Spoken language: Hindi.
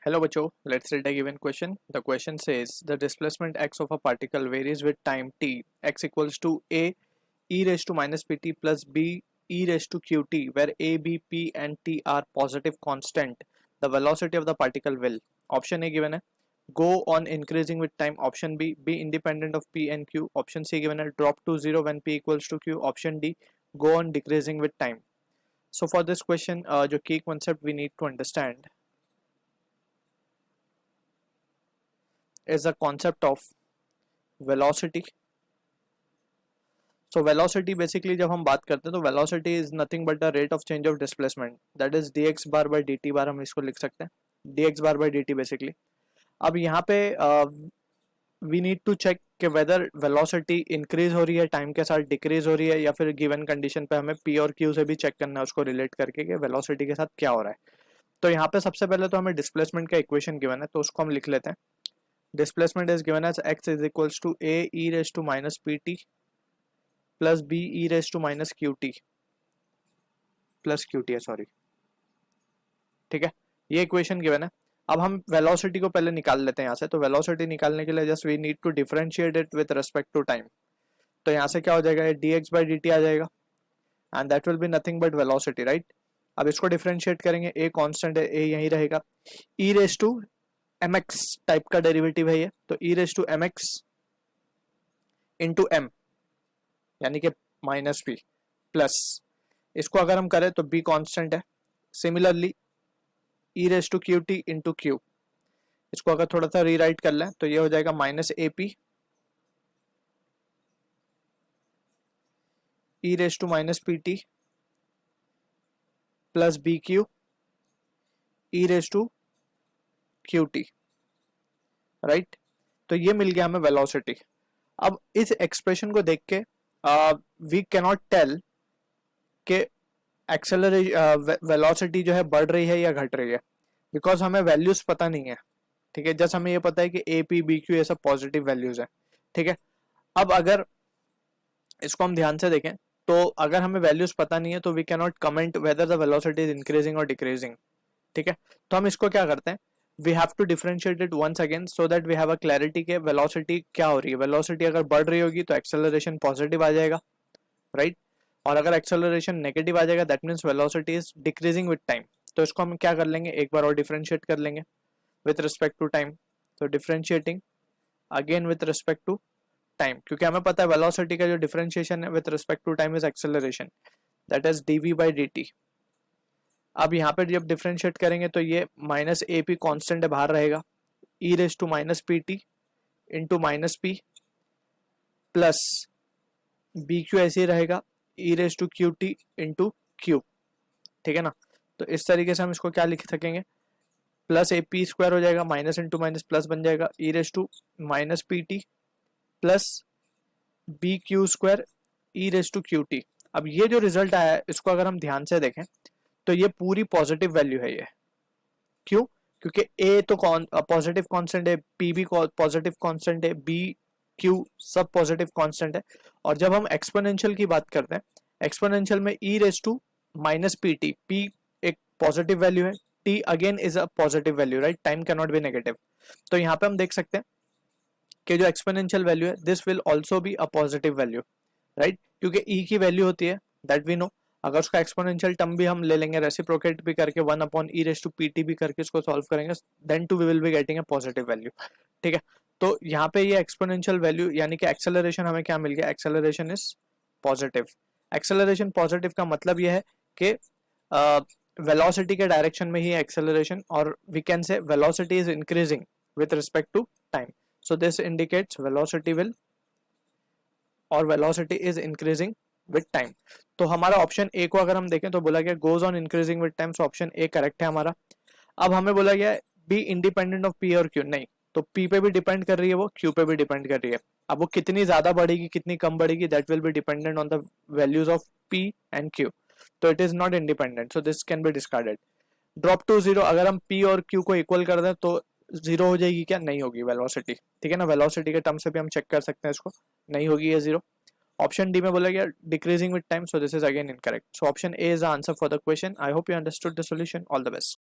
Hello बच्चों, let's read a given question. The question says the displacement x of a particle varies with time t. X equals to a e raised to minus pt plus b e raised to qt, where a, b, p and t are positive constant. The velocity of the particle will. Option A given है, go on increasing with time. Option B, be independent of p and q. Option C given है, drop to zero when p equals to q. Option D, go on decreasing with time. So for this question, जो key concept we need to understand is the concept of velocity. So velocity basically जब हम बात करते हैं तो velocity is nothing but the rate of change of displacement, that is dx bar by dt bar, हम इसको लिख सकते हैं dx bar by dt basically. अब यहाँ पे we need to check कि whether velocity increase हो रही है टाइम के साथ, decrease हो रही है, या फिर given condition पे हमें p और q से भी check करना है उसको relate करके कि velocity के साथ क्या हो रहा है. तो यहाँ पे सबसे पहले तो हमें displacement का equation given है तो उसको हम लिख लेते हैं. Displacement is given as x is equals to a e raised to minus pt plus b e raised to minus qt plus qt है, सॉरी, ठीक है, ये इक्वेशन गिवन है. अब हम वेलोसिटी को पहले निकाल लेते हैं यहाँ से. तो वेलोसिटी निकालने के लिए just we need to differentiate it with respect to time. तो यहाँ से क्या हो जाएगा, ये dx by dt आ जाएगा and that will be nothing but velocity, right. अब इसको डिफरेंशिएट करेंगे, a कांस्टेंट है, a यहीं रहेगा. e raise to mx type का डेरिवेटिव है ये, तो e raise to mx into m यानी कि माइनस p प्लस, इसको अगर हम करें तो b कांस्टेंट है. Similarly e raise to Q T into Q, इसको अगर थोड़ा सा रीराइट कर लें तो ये हो जाएगा minus A P e raise to minus P T plus B Q e raise to Q T, right. तो ये मिल गया हमें वेलोसिटी. अब इस एक्सप्रेशन को देख के वी कैनॉट टेल कि वेलोसिटी जो है बढ़ रही है या घट रही है, बिकॉज हमें वैल्यूज पता नहीं है, ठीक है. जस्ट हमें ये पता है कि ए पी बी क्यू ये सब पॉजिटिव वैल्यूज है, ठीक है. अब अगर इसको हम ध्यान से देखें तो अगर हमें वैल्यूज पता नहीं है तो we cannot comment whether the velocity is increasing और डिक्रीजिंग, ठीक है. तो हम इसको क्या करते हैं, we have to differentiate it once again so that we have a clarity के वेलोसिटी क्या हो रही है. वेलोसिटी अगर बढ़ रही होगी तो एक्सेलरेशन पॉजिटिव आ जाएगा, राइट. और अगर एक्सेलरेशन नेगेटिव आ जाएगा that means velocity is decreasing with time. तो इसको हम क्या कर लेंगे, एक बार और डिफरेंशिएट कर लेंगे विथ रिस्पेक्ट टू टाइम. तो differentiating again with respect to time, क्योंकि हमें पता है वेलोसिटी का जो डिफरेंशिएशन है with respect to time is acceleration, that is dv by dt. अब यहाँ पे जब डिफरेंशिएट करेंगे तो ये माइनस ए पी कॉन्स्टेंट बाहर रहेगा, e raise to minus P T into minus P plus B Q ऐसे ही रहेगा, e raise to Q T into Q, ठीक है ना. तो इस तरीके से हम इसको क्या लिख सकेंगे, प्लस ए पी स्क्वायर हो जाएगा, माइनस इंटू माइनस प्लस बन जाएगा, e raise to minus P T plus B Q square e raise to Q T. अब ये जो रिजल्ट आया है इसको अगर हम ध्यान से देखें तो ये पूरी पॉजिटिव वैल्यू है ये. क्यों, क्योंकि a तो पॉजिटिव कांस्टेंट है, p भी पॉजिटिव कांस्टेंट है, b q सब पॉजिटिव कांस्टेंट है. और जब हम एक्सपोनेंशियल की बात करते हैं, एक्सपोनेंशियल में e raise to minus P T, p एक पॉजिटिव वैल्यू है, t again is a positive value, right. Time can not be negative. तो यहाँ पे हम देख सकते हैं कि जो एक्सपोनेंशियल वैल्यू है this will also be a positive value, right. क्योंकि e की वैल्यू होती है दैट वी नो, अगर उसका एक्सपोनेंशियल टर्म भी हम ले लेंगे रेसिप्रोकेट भी करके 1 upon E raise to P T भी करके इसको सॉल्व करेंगे, then too we will be getting a positive value, ठीक है. तो यहाँ पे ये एक्सपोनेंशियल वैल्यू यानी कि एक्सेलरेशन हमें क्या मिल गया, acceleration is positive. Acceleration positive का मतलब ये है कि वेलोसिटी के डायरेक्शन में ही एक्सेलरेशन, और we can say velocity is increasing with respect to time. So this indicates velocity will और velocity is increasing with time. तो हमारा ऑप्शन ए को अगर हम देखें तो बोला गया goes on increasing with time, so option A correct है हमारा. अब हमें बोला गया बी इंडिपेंडेंट ऑफ पी और क्यू, नहीं, तो पी पे भी डिपेंड कर रही है वो, क्यू पे भी डिपेंड कर रही है. अब वो कितनी ज्यादा बढ़ेगी कितनी कम बढ़ेगी that will be dependent on the values of p and q. तो it is not independent, so this can be discarded. Drop to zero, अगर हम पी और क्यू को इक्वल कर दें तो जीरो हो जाएगी क्या, नहीं होगी वेलोसिटी, ठीक है ना. वेलोसिटी के टर्म से भी हम चेक कर सकते हैं इसको, नहीं होगी ये जीरो. ऑप्शन डी में बोला गया decreasing with time, so this is again incorrect. So option A is the answer for the question. I hope you understood the solution. All the best.